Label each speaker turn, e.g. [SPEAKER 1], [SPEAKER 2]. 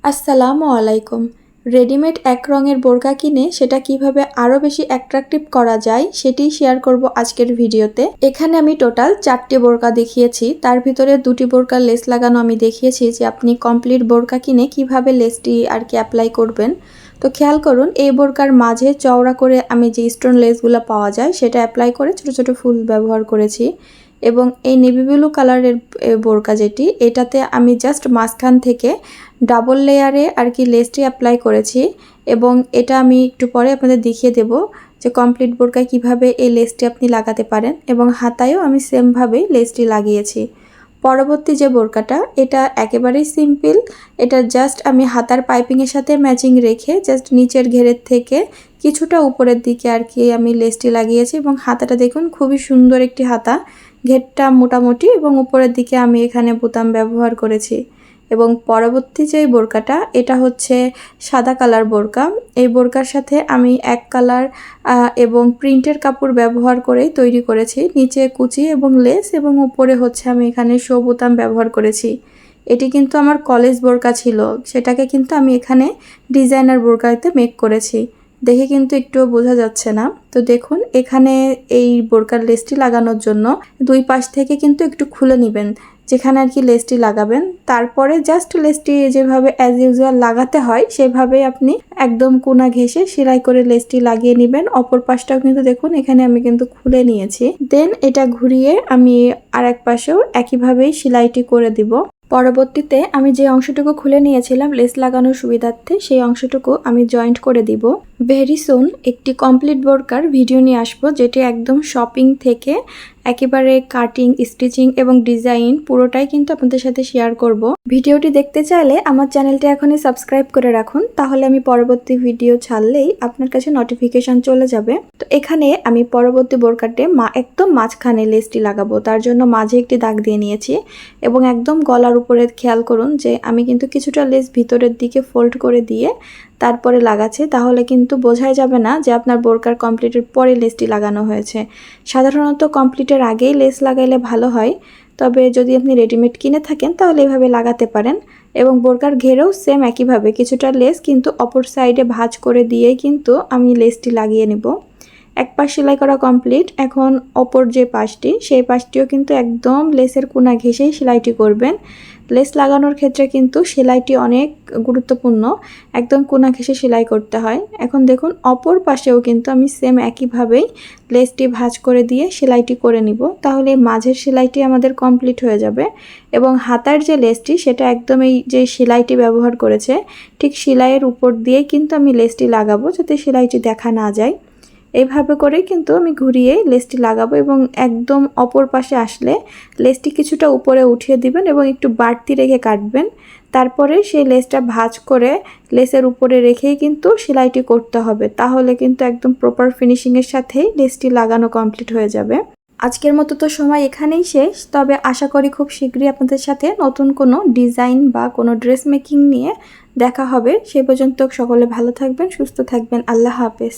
[SPEAKER 1] আসসালামু আলাইকুম। রেডিমেড এক রঙের বোরকা কিনে সেটা কিভাবে আরও বেশি অ্যাট্রাকটিভ করা যায় সেটিই শেয়ার করব আজকের ভিডিওতে। এখানে আমি টোটাল 4টি বোরকা দেখিয়েছি, তার ভিতরে 2টি বোরকার লেস লাগানো আমি দেখিয়েছি যে আপনি কমপ্লিট বোরকা কিনে কিভাবে লেসটি আর কি অ্যাপ্লাই করবেন। তো খেয়াল করুন, এই বোরকার মাঝে চওড়া করে আমি যে স্টোন লেসগুলো পাওয়া যায় সেটা অ্যাপ্লাই করে ছোট ছোট ফুল ব্যবহার করেছি। এবং এই নেভি ব্লু কালারের বোরকা যেটি, এটাতে আমি জাস্ট মাঝখান থেকে ডাবল লেয়ারে আর কি লেসটি অ্যাপ্লাই করেছি। এবং এটা আমি একটু পরে আপনাদের দেখিয়ে দেব যে কমপ্লিট বোরকায় কিভাবে এই লেসটি আপনি লাগাতে পারেন। এবং হাতায়ও আমি সেমভাবেই লেসটি লাগিয়েছি। পরবর্তী যে বোরকাটা, এটা একেবারেই সিম্পল। এটা জাস্ট আমি হাতার পাইপিংয়ের সাথে ম্যাচিং রেখে জাস্ট নিচের ঘেরের থেকে কিছুটা উপরের দিকে আর কি আমি লেসটি লাগিয়েছি। এবং হাতাটা দেখুন, খুবই সুন্দর একটি হাতা, ঘেরটা মোটামুটি, এবং উপরের দিকে আমি এখানে বোতাম ব্যবহার করেছি। এবং পরবর্তী যে বোরকাটা, এটা হচ্ছে সাদা কালার বোরকা। এই বোরকার সাথে আমি এক কালার এবং প্রিন্টের কাপড় ব্যবহার করেই তৈরি করেছি। নিচে কুচি এবং লেস, এবং উপরে হচ্ছে আমি এখানে শো বোতাম ব্যবহার করেছি। এটি কিন্তু আমার কলেজ বোরকা ছিল, সেটাকে কিন্তু আমি এখানে ডিজাইনার বোরকাতে মেক করেছি। দেখে কিন্তু একটুও বোঝা যাচ্ছে না। তো দেখুন, এখানে এই বোরকার লেসটি লাগানোর জন্য দুই পাশ থেকে কিন্তু একটু খুলে নেবেন যেখানে আর কি লেসটি লাগাবেন। তারপরে জাস্ট লেসটি যেভাবে অ্যাজ ইউজুয়াল লাগাতে হয় সেভাবেই আপনি একদম কোনা ঘেঁষে সেলাই করে লেসটি লাগিয়ে নেবেন। অপর পাশটাও কিন্তু দেখুন, এখানে আমি কিন্তু খুলে নিয়েছি। দেন এটা ঘুরিয়ে আমি আর এক পাশেও একইভাবেই সেলাইটি করে দিব। পরবর্তীতে আমি যে অংশটুকু খুলে নিয়েছিলাম লেস লাগানোর সুবিধার্থে, সেই অংশটুকু আমি জয়েন্ট করে দিব। ভেরি সুন একটি কমপ্লিট বোরকার ভিডিও নিয়ে আসবো, যেটি একদম শপিং থেকে একেবারে কাটিং, স্টিচিং এবং ডিজাইন পুরোটাই কিন্তু আপনাদের সাথে শেয়ার করব। ভিডিওটি দেখতে চাইলে আমার চ্যানেলটি এখনই সাবস্ক্রাইব করে রাখুন, তাহলে আমি পরবর্তী ভিডিও ছাড়লেই আপনার কাছে নোটিফিকেশন চলে যাবে। তো এখানে আমি পরবর্তী বোরকাতে একদম মাঝখানে লেসটি লাগাবো, তার জন্য মাঝে একটি দাগ দিয়ে নিয়েছি। এবং একদম গলার উপরে খেয়াল করুন যে আমি কিন্তু কিছুটা লেস ভিতরের দিকে ফোল্ড করে দিয়ে তারপরে লাগাচ্ছি, তাহলে কিন্তু বোঝাই যাবে না যে আপনার বোরকার কমপ্লিটের পরে লেসটি লাগানো হয়েছে। সাধারণত কমপ্লিটের আগেই লেস লাগাইলে ভালো হয়, তবে যদি আপনি রেডিমেড কিনে থাকেন তাহলে এভাবে লাগাতে পারেন। এবং বোরকার ঘেরেও সেম একইভাবে কিছুটা লেস কিন্তু অপর সাইডে ভাঁজ করে দিয়েই কিন্তু আমি লেসটি লাগিয়ে নেব। এক পাশ সেলাই করা কমপ্লিট। এখন অপর যে পাশটি, সেই পাশটিও কিন্তু একদম লেসের কোনা ঘেঁষেই সেলাইটি করবেন। লেস লাগানোর ক্ষেত্রে কিন্তু সেলাইটি অনেক গুরুত্বপূর্ণ, একদম কোনা ঘেঁষে সেলাই করতে হয়। এখন দেখুন, অপর পাশেও কিন্তু আমি সেম একইভাবেই লেসটি ভাঁজ করে দিয়ে সেলাইটি করে নিব, তাহলে মাঝের সেলাইটি আমাদের কমপ্লিট হয়ে যাবে। এবং হাতার যে লেসটি, সেটা একদম এই যে সেলাইটি ব্যবহার করেছে ঠিক সেলাইয়ের উপর দিয়েই কিন্তু আমি লেসটি লাগাবো, যাতে সেলাইটি দেখা না যায়। এইভাবে করে কিন্তু আমি ঘুরিয়ে লেসটি লাগাবো। এবং একদম অপর পাশে আসলে লেসটি কিছুটা উপরে উঠিয়ে দিবেন এবং একটু বাড়তি রেখে কাটবেন। তারপরে সেই লেসটা ভাঁজ করে লেসের উপরে রেখেই কিন্তু সেলাইটি করতে হবে, তাহলে কিন্তু একদম প্রপার ফিনিশিংয়ের সাথেই লেসটি লাগানো কমপ্লিট হয়ে যাবে। আজকের মতো তো সময় এখানেই শেষ, তবে আশা করি খুব শীঘ্রই আপনাদের সাথে নতুন কোনো ডিজাইন বা কোনো ড্রেস মেকিং নিয়ে দেখা হবে। সে পর্যন্ত সকলে ভালো থাকবেন, সুস্থ থাকবেন। আল্লাহ হাফেজ।